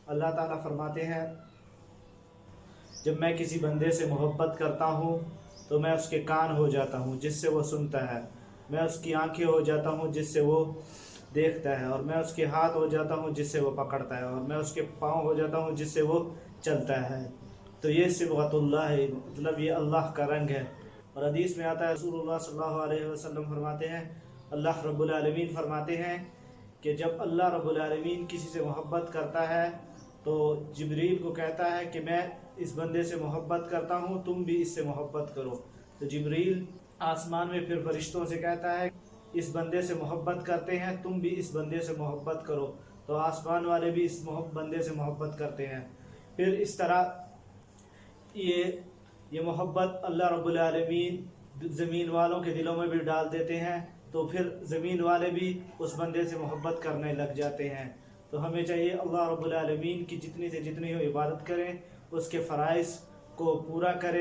اللہ تعالیٰ فرماتے ہیں جب میں کسی بندے سے محبت کرتا ہوں تو میں اس کے کان ہو جاتا ہوں جس سے وہ سنتا ہے، میں اس کی آنکھیں ہو جاتا ہوں جس سے وہ دیکھتا ہے، اور میں اس کے ہاتھ ہو جاتا ہوں جس سے وہ پکڑتا ہے، اور میں اس کے پاؤں ہو جاتا ہوں جس سے وہ چلتا ہے۔ تو یہ صبغۃ اللہ ہے، مطلب یہ اللہ کا رنگ ہے۔ اور حدیث میں آتا ہے رسول اللہ صلی اللہ علیہ وسلم فرماتے ہیں، اللہ رب العالمین فرماتے ہیں کہ جب اللہ رب العالمین کسی سے محبت کرتا ہے تو جبریل کو کہتا ہے کہ میں اس بندے سے محبت کرتا ہوں، تم بھی اس سے محبت کرو۔ تو جبریل آسمان میں پھر فرشتوں سے کہتا ہے اس بندے سے محبت کرتے ہیں، تم بھی اس بندے سے محبت کرو، تو آسمان والے بھی اس بندے سے محبت کرتے ہیں۔ پھر اس طرح یہ محبت اللہ رب العالمین زمین والوں کے دلوں میں بھی ڈال دیتے ہیں، تو پھر زمین والے بھی اس بندے سے محبت کرنے لگ جاتے ہیں۔ تو ہمیں چاہیے اللہ رب العالمین کی جتنی سے جتنی ہو عبادت کریں، اس کے فرائض کو پورا کریں۔